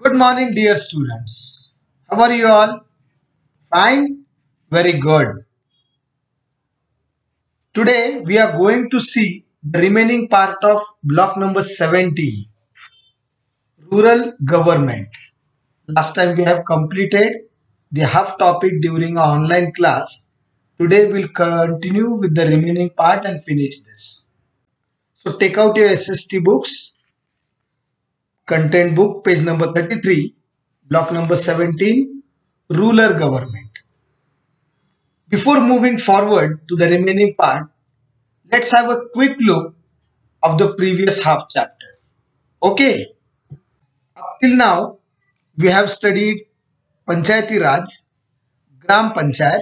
Good morning, dear students. How are you all? Fine? Very good. Today we are going to see the remaining part of block number 70, Rural Government. Last time we have completed the half topic during our online class. Today we'll continue with the remaining part and finish this. So take out your SST books, content book, page number 33, block number 17, Rural Government. Before moving forward to the remaining part, let's have a quick look of the previous half chapter. Okay, up till now, we have studied Panchayati Raj, Gram Panchayat,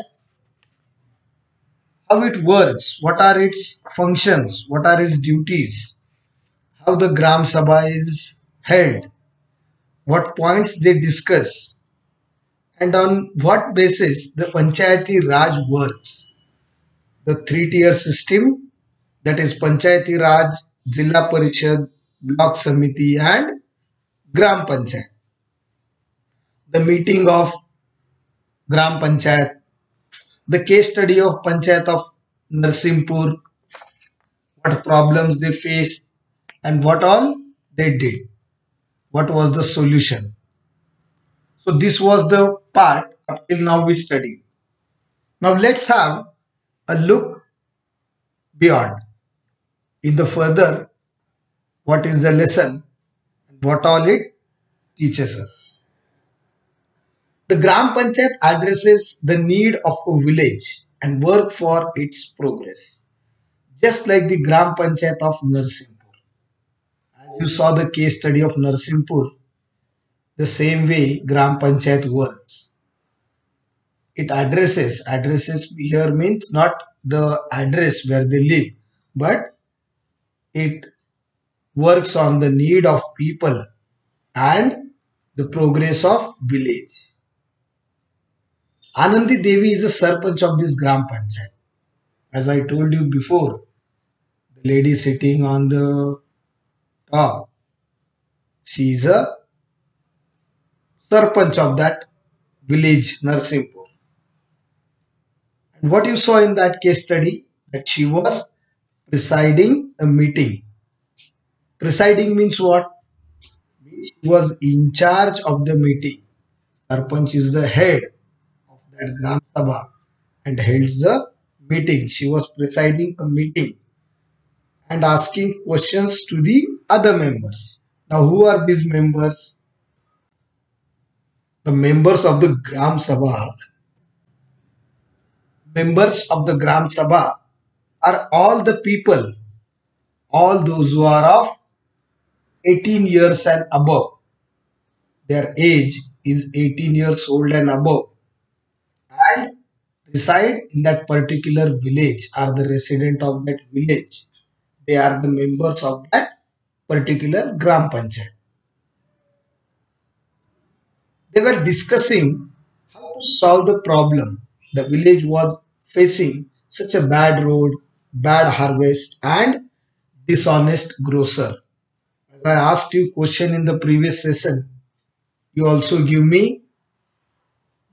how it works, what are its functions, what are its duties, how the Gram Sabha is held, what points they discuss, and on what basis the Panchayati Raj works. The three-tier system, that is Panchayati Raj, Jilla Parishad, Block Samiti and Gram Panchayat. The meeting of Gram Panchayat, the case study of Panchayat of Narsimpur, what problems they faced and what all they did. What was the solution? So this was the part up till now we studied. Now let's have a look beyond. In the further, what is the lesson and what all it teaches us. The Gram Panchayat addresses the need of a village and work for its progress, just like the Gram Panchayat of Narsimpur. As you saw the case study of Narsimpur, the same way Gram Panchayat works. It addresses here means not the address where they live, but it works on the need of people and the progress of village. Anandi Devi is a Sarpanch of this Gram Panchayat. As I told you before, the lady sitting on the top, she is a Sarpanch of that village, Narsimpur. And what you saw in that case study, that she was presiding a meeting. Presiding means what? She was in charge of the meeting. Sarpanch is the head of that Gram Sabha and holds the meeting. She was presiding a meeting and asking questions to the other members. Now, who are these members? The members of the Gram Sabha. Members of the Gram Sabha are all the people, all those who are of 18 years and above. Their age is 18 years old and above and reside in that particular village, are the resident of that village. They are the members of that particular Gram Panchayat. They were discussing how to solve the problem. The village was facing such a bad road, bad harvest and dishonest grocer. As I asked you question in the previous session, you also give me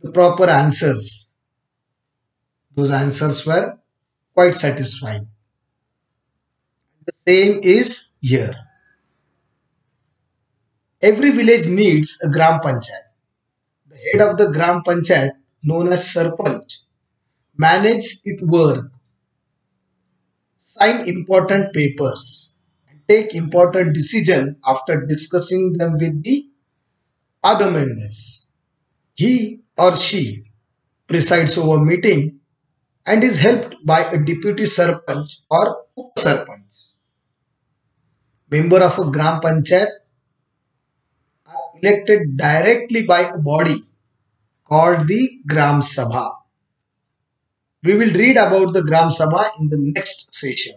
the proper answers. Those answers were quite satisfying. The same is here. Every village needs a Gram Panchayat. The head of the Gram Panchayat, known as Sarpanch, manage its work, sign important papers, and take important decisions after discussing them with the other members. He or she presides over meeting and is helped by a deputy Sarpanch or Sarpanch. Member of a Gram Panchayat are elected directly by a body called the Gram Sabha. We will read about the Gram Sabha in the next session.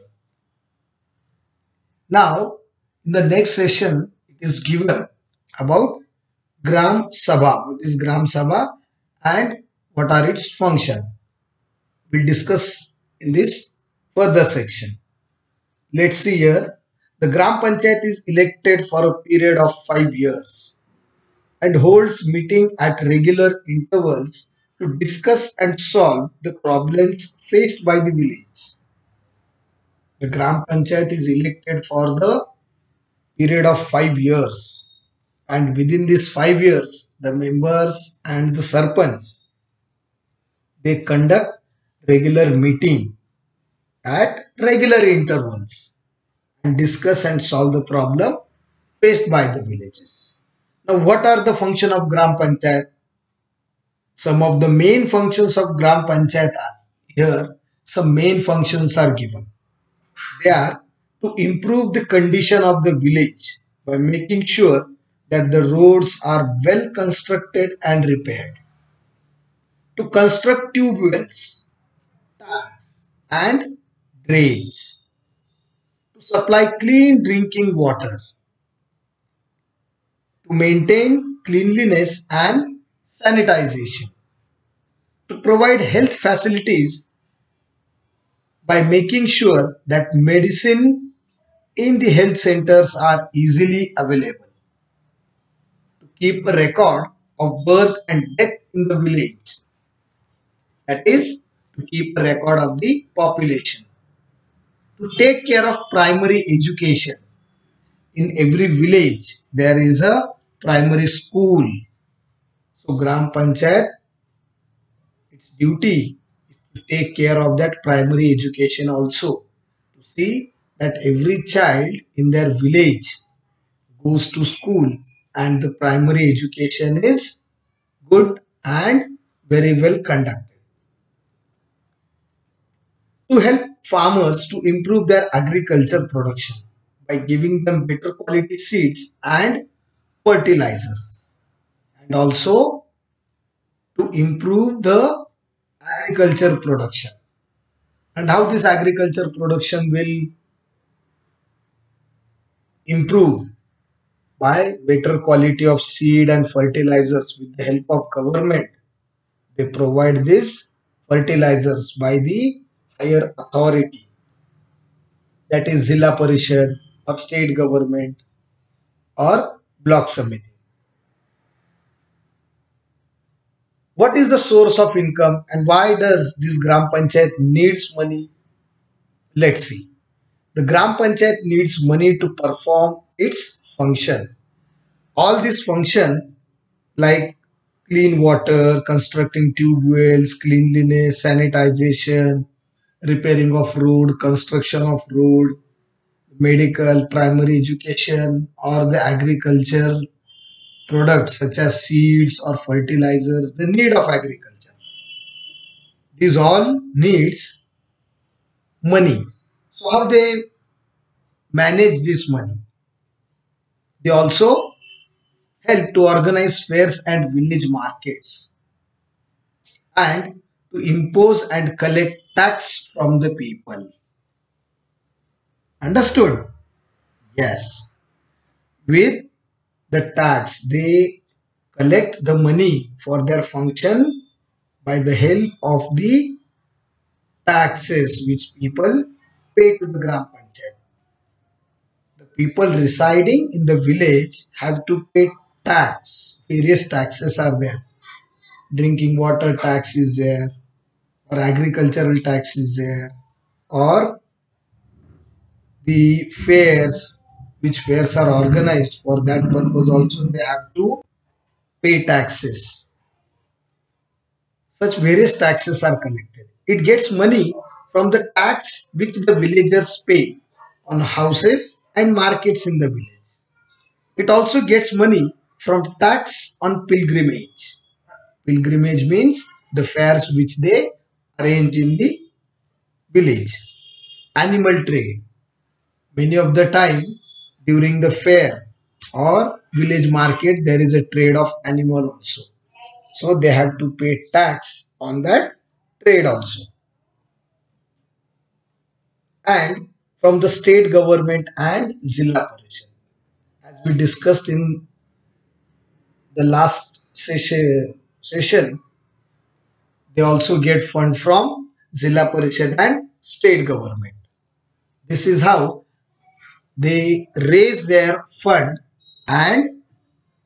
Now, in the next session, it is given about Gram Sabha. What is Gram Sabha and what are its functions? We'll discuss in this further section. Let's see here. The Gram Panchayat is elected for a period of 5 years. and holds meeting at regular intervals to discuss and solve the problems faced by the village. The Gram Panchayat is elected for the period of 5 years, and within these 5 years, the members and the sarpanch they conduct regular meeting at regular intervals and discuss and solve the problem faced by the villages. Now, what are the function of Gram Panchayat? Some of the main functions of Gram Panchayat are here. Some main functions are given. They are to improve the condition of the village by making sure that the roads are well constructed and repaired, to construct tube wells, tanks, and drains, to supply clean drinking water, to maintain cleanliness and sanitization, to provide health facilities by making sure that medicine in the health centers are easily available, to keep a record of birth and death in the village, that is, to keep a record of the population, to take care of primary education. In every village, there is a primary school. So, Gram Panchayat, its duty is to take care of that primary education also, to see that every child in their village goes to school and the primary education is good and very well conducted. To help farmers to improve their agriculture production by giving them better quality seeds and fertilizers, and also to improve the agriculture production. And how this agriculture production will improve? By better quality of seed and fertilizers with the help of government. They provide these fertilizers by the higher authority, that is Zilla Parishad or state government or block samiti. What is the source of income and why does this Gram Panchayat needs money? Let's see. The Gram Panchayat needs money to perform its function. All this function like clean water, constructing tube wells, cleanliness, sanitization, repairing of road, construction of road, medical, primary education, or the agriculture products such as seeds or fertilizers, the need of agriculture. These all needs money. So how they manage this money? They also help to organize fairs and village markets and to impose and collect tax from the people. Understood? Yes. With the tax, they collect the money for their function by the help of the taxes which people pay to the Gram Panchayat. The people residing in the village have to pay tax. Various taxes are there. Drinking water tax is there, or agricultural tax is there, or the fairs, which fairs are organized for that purpose also they have to pay taxes. Such various taxes are collected. It gets money from the tax which the villagers pay on houses and markets in the village. It also gets money from tax on pilgrimage. Pilgrimage means the fairs which they arrange in the village. Animal trade. Many of the time during the fair or village market there is a trade of animal also. So they have to pay tax on that trade also. And from the state government and Zilla Parishad. As we discussed in the last session, they also get fund from Zilla Parishad and state government. This is how they raise their fund and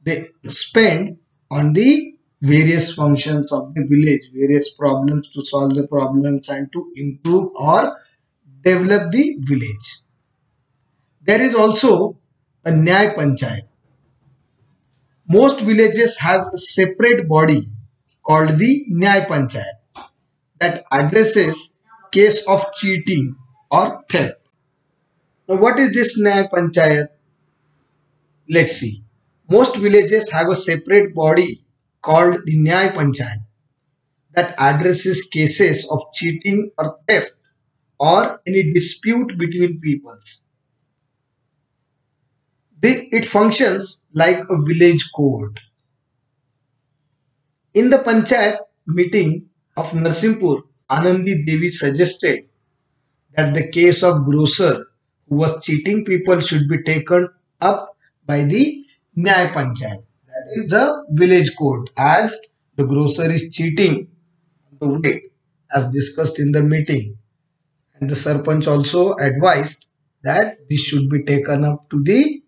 they spend on the various functions of the village, various problems to solve the problems and to improve or develop the village. There is also a Nyay Panchayat. Most villages have a separate body called the Nyay Panchayat that addresses case of cheating or theft. Now, what is this Nyay Panchayat? Let's see. Most villages have a separate body called the Nyay Panchayat that addresses cases of cheating or theft or any dispute between peoples. It functions like a village court. In the Panchayat meeting of Narsimpur, Anandi Devi suggested that the case of grocer who was cheating people should be taken up by the Nyay Panchayat. That is the village court, as the grocer is cheating the weight as discussed in the meeting. And the Sarpanch also advised that this should be taken up to the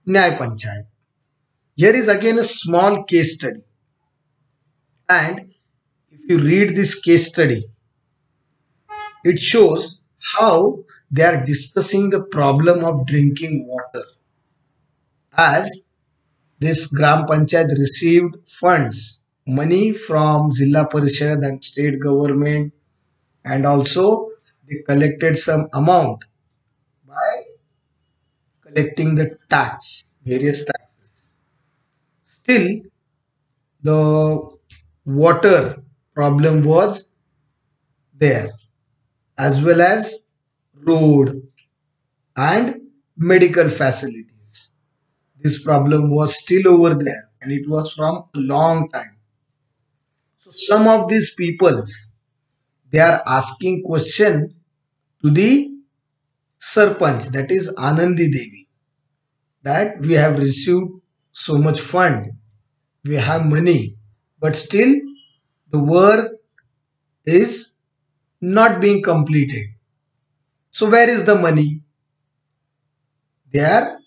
Nyay Panchayat. Here is again a small case study. And if you read this case study, it shows how they are discussing the problem of drinking water. As this Gram Panchayat received funds, money from Zilla Parishad and state government, and also they collected some amount by collecting the tax, various taxes. Still, the water problem was there, as well as road and medical facilities. This problem was still over there and it was from a long time. So some of these peoples, they are asking question to the Sarpanch, that is Anandi Devi, that we have received so much fund, we have money, but still the work is not being completed. So where is the money? They are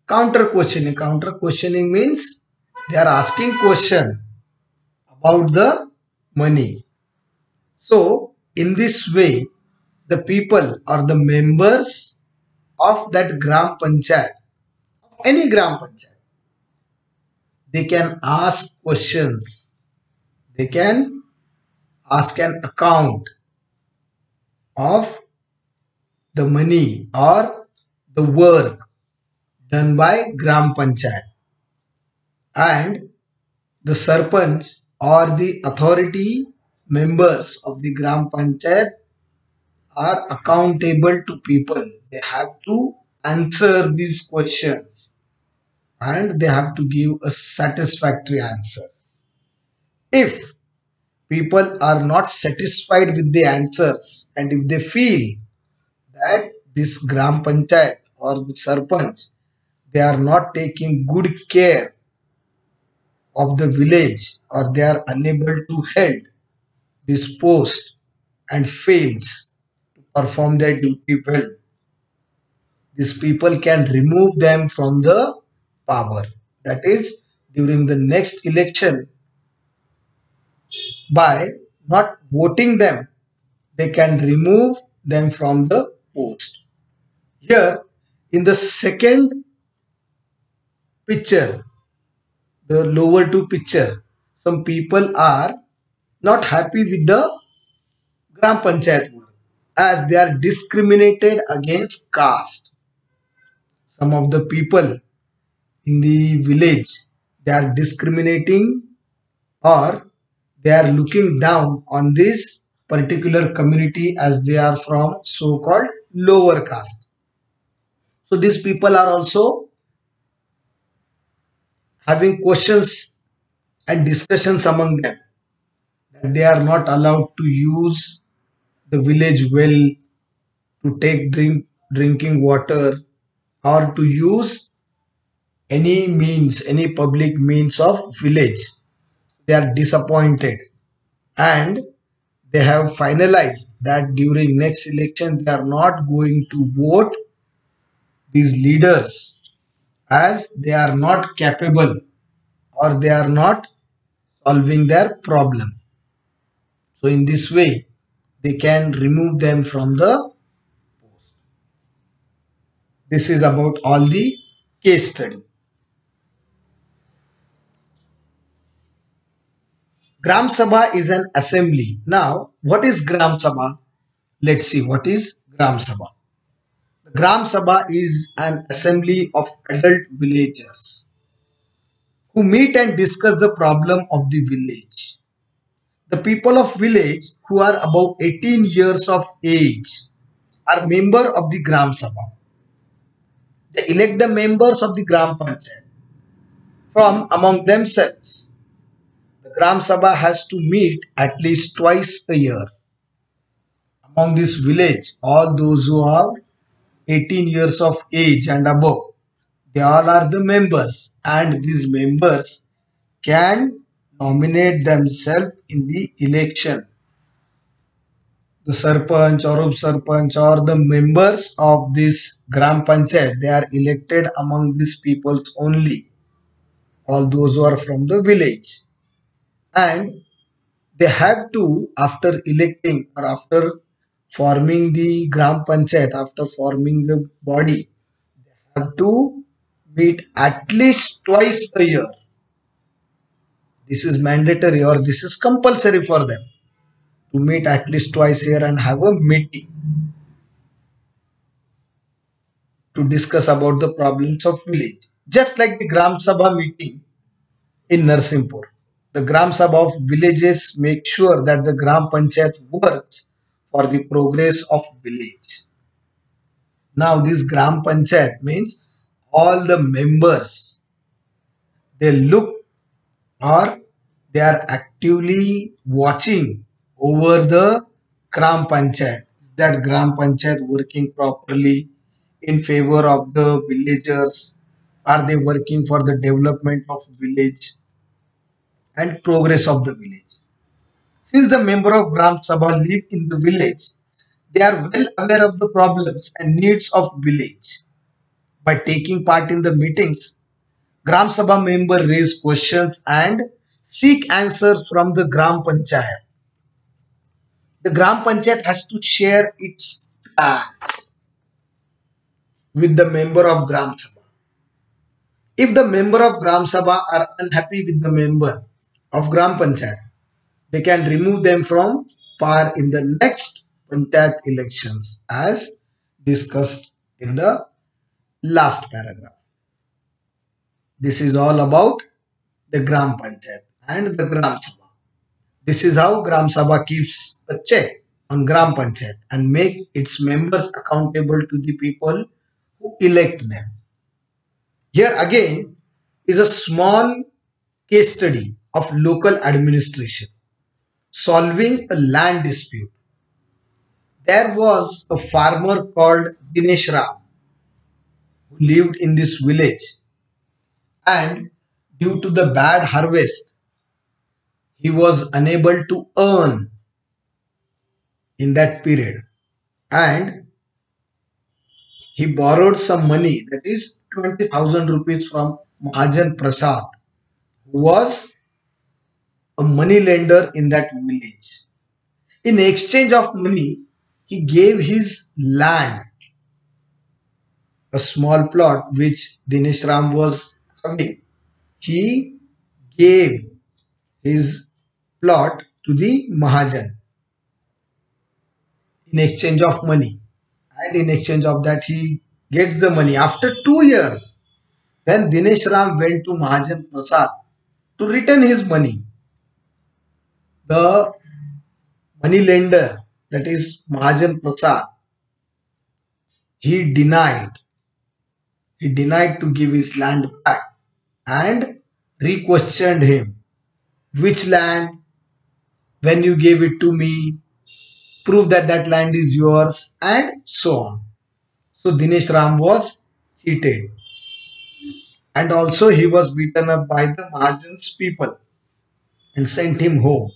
counter questioning. Counter questioning means they are asking question about the money. So in this way, the people or the members of that Gram Panchayat, any Gram Panchayat, they can ask questions. They can ask an account of the money or the work done by Gram Panchayat, and the Sarpanch or the authority members of the Gram Panchayat are accountable to people. They have to answer these questions and they have to give a satisfactory answer. If people are not satisfied with the answers and if they feel that this Gram Panchayat or the Sarpanch, they are not taking good care of the village or they are unable to hold this post and fails to perform their duty well, these people can remove them from the power. That is, during the next election, by not voting them, they can remove them from the post. Here, in the second picture, the lower two picture, some people are not happy with the Gram Panchayat work as they are discriminated against caste. Some of the people in the village, they are discriminating or they are looking down on this particular community as they are from so-called lower caste. So these people are also having questions and discussions among them that they are not allowed to use the village well to take drinking water or to use any means, any public means of village. They are disappointed and they have finalized that during next election they are not going to vote these leaders as they are not capable or they are not solving their problem. So in this way, they can remove them from the post. This is about all the case study. Gram Sabha is an assembly. Now, what is Gram Sabha? Let's see what is Gram Sabha. The Gram Sabha is an assembly of adult villagers who meet and discuss the problem of the village. The people of village who are above 18 years of age are member of the Gram Sabha. They elect the members of the Gram Panchayat from among themselves. The Gram Sabha has to meet at least twice a year. Among this village, all those who are 18 years of age and above, they all are the members, and these members can nominate themselves in the election. The sarpanch or up sarpanch or the members of this gram panchayat, they are elected among these peoples only, all those who are from the village, and they have to, after electing or after forming the gram panchayat, after forming the body, have to meet at least twice a year. This is mandatory or this is compulsory for them to meet at least twice a year and have a meeting to discuss about the problems of village. Just like the Gram Sabha meeting in Narsimpur. The Gram Sabha of villages make sure that the Gram Panchayat works for the progress of village. Now this Gram Panchayat means all the members, they look or they are actively watching over the Gram Panchayat. Is that Gram Panchayat working properly in favor of the villagers? Are they working for the development of village and progress of the village? Since the member of Gram Sabha live in the village, they are well aware of the problems and needs of village. By taking part in the meetings, Gram Sabha member raise questions and seek answers from the Gram Panchayat. The Gram Panchayat has to share its plans with the member of Gram Sabha. If the member of Gram Sabha are unhappy with the member of Gram Panchayat, they can remove them from power in the next Panchayat elections as discussed in the last paragraph. This is all about the Gram Panchayat and the Gram Sabha. This is how Gram Sabha keeps a check on Gram Panchayat and make its members accountable to the people who elect them. Here again is a small case study of local administration solving a land dispute. There was a farmer called Dinesh Ram who lived in this village, and due to the bad harvest, he was unable to earn in that period, and he borrowed some money, that is 20,000 rupees from Mahajan Prasad, who was a money lender in that village. In exchange of money, he gave his land, a small plot which Dinesh Ram was having. He gave his plot to the Mahajan in exchange of money. And in exchange of that, he gets the money. After 2 years, when Dinesh Ram went to Mahajan Prasad to return his money, the money lender, that is Mahajan Prasad, he denied. He denied to give his land back and re-questioned him. Which land? When you gave it to me? Prove that that land is yours, and so on. So Dinesh Ram was cheated, and also he was beaten up by the Mahajan's people and sent him home.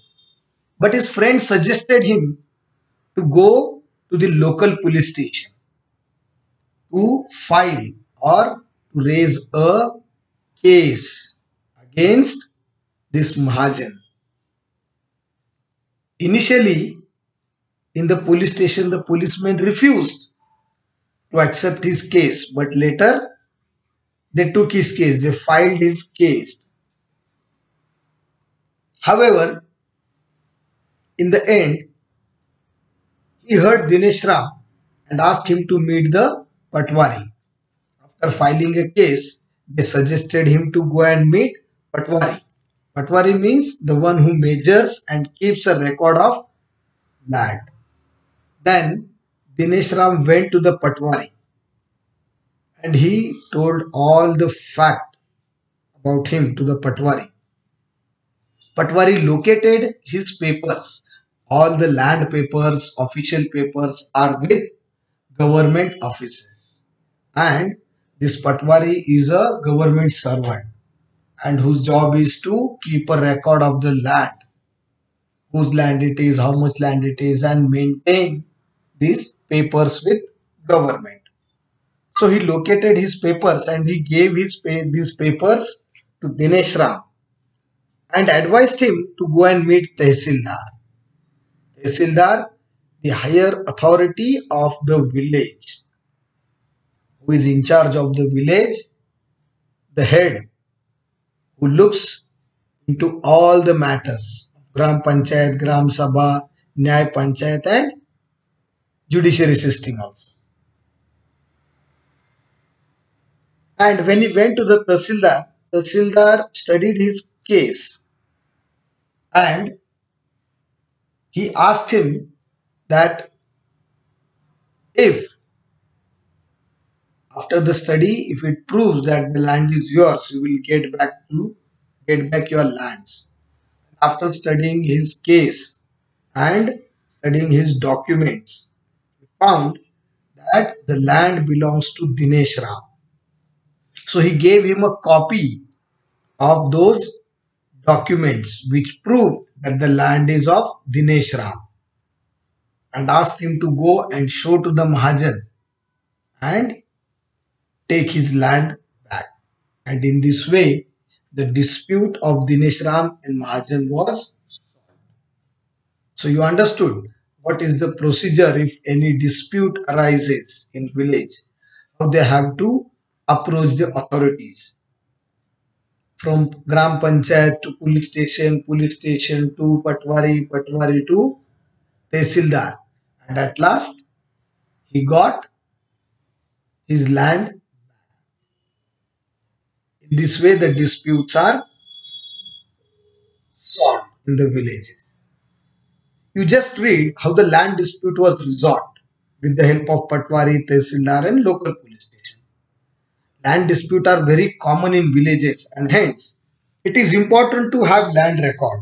But his friend suggested him to go to the local police station to file or to raise a case against this Mahajan. Initially, in the police station, the policeman refused to accept his case, but later they took his case, they filed his case. However, in the end, he heard Dinesh Ram and asked him to meet the Patwari. After filing a case, they suggested him to go and meet Patwari. Patwari means the one who measures and keeps a record of land. Then Dinesh Ram went to the Patwari and he told all the fact about him to the Patwari. Patwari located his papers. All the land papers, official papers are with government offices. And this Patwari is a government servant and whose job is to keep a record of the land, whose land it is, how much land it is, and maintain these papers with government. So he located his papers and he gave these papers to Dinesh Ram and advised him to go and meet Tehsildar. Tehsildar, the higher authority of the village, who is in charge of the village, the head who looks into all the matters, Gram Panchayat, Gram Sabha, Nyay Panchayat and judiciary system also. And when he went to the Tahsildar, Tahsildar studied his case and he asked him that if after the study, if it proves that the land is yours, you will get back your lands. After studying his case and studying his documents, he found that the land belongs to Dinesh Ram. So he gave him a copy of those documents which prove that the land is of Dinesh Ram and asked him to go and show to the Mahajan and take his land back. And in this way, the dispute of Dinesh Ram and Mahajan was solved. So you understood what is the procedure if any dispute arises in village, how they have to approach the authorities. From Gram Panchayat to police station to Patwari, Patwari to Tehsildar. And at last, he got his land. In this way, the disputes are solved in the villages. You just read how the land dispute was resolved with the help of Patwari, Tehsildar and local police station. Land disputes are very common in villages and hence it is important to have land record,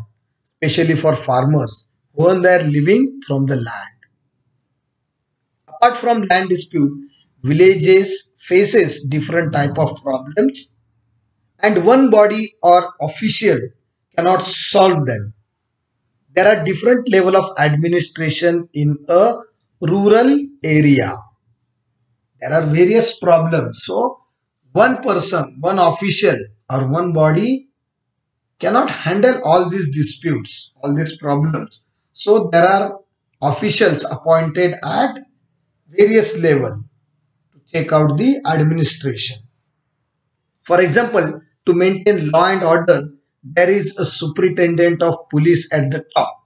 especially for farmers who earn their living from the land. Apart from land dispute, villages faces different type of problems and one body or official cannot solve them. There are different level of administration in a rural area. There are various problems. So one person, one official or one body cannot handle all these disputes, all these problems. So there are officials appointed at various level to check out the administration. For example, to maintain law and order, there is a superintendent of police at the top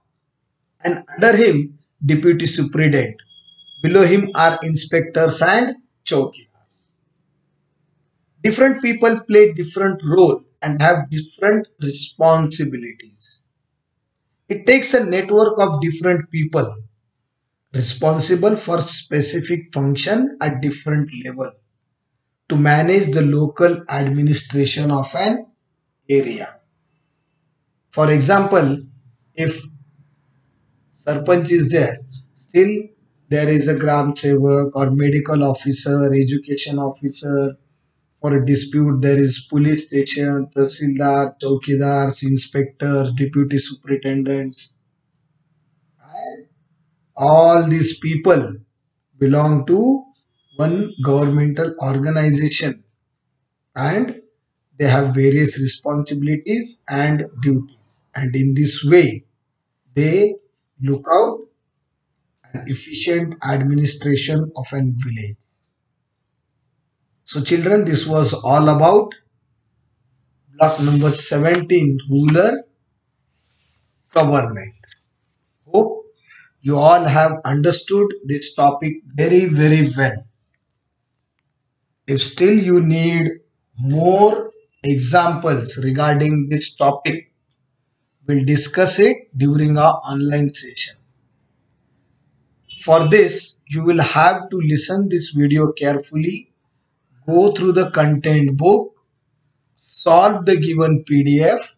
and under him deputy superintendent. Below him are inspectors and chowkidars. Different people play different role and have different responsibilities. It takes a network of different people responsible for specific function at different level to manage the local administration of an area. For example, if Sarpanch is there, still there is a Gram Sevak or medical officer, education officer. For a dispute, there is police station, Tahsildar, Chowkidars, inspectors, deputy superintendents. And all these people belong to one governmental organization and they have various responsibilities and duties. And in this way, they look out an efficient administration of an village. So, children, this was all about block number 17, rural government. Hope you all have understood this topic very, very well. If still you need more examples regarding this topic, we'll discuss it during our online session. For this, you will have to listen this video carefully, go through the content book, solve the given PDF,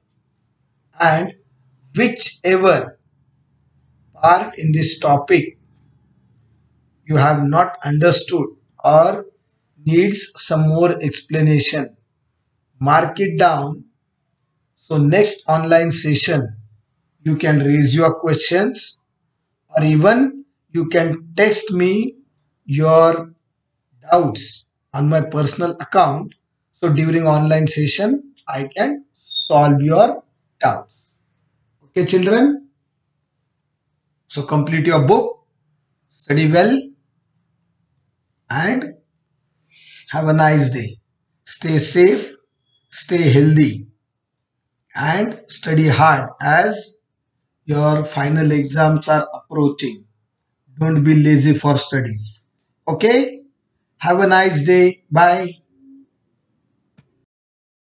and whichever part in this topic you have not understood or needs some more explanation, mark it down. So next online session, you can raise your questions, or even you can text me your doubts on my personal account. So during online session, I can solve your doubts. Okay, children. So complete your book, study well, and have a nice day. Stay safe, stay healthy, and study hard as your final exams are approaching. Don't be lazy for studies. Okay? Have a nice day. Bye.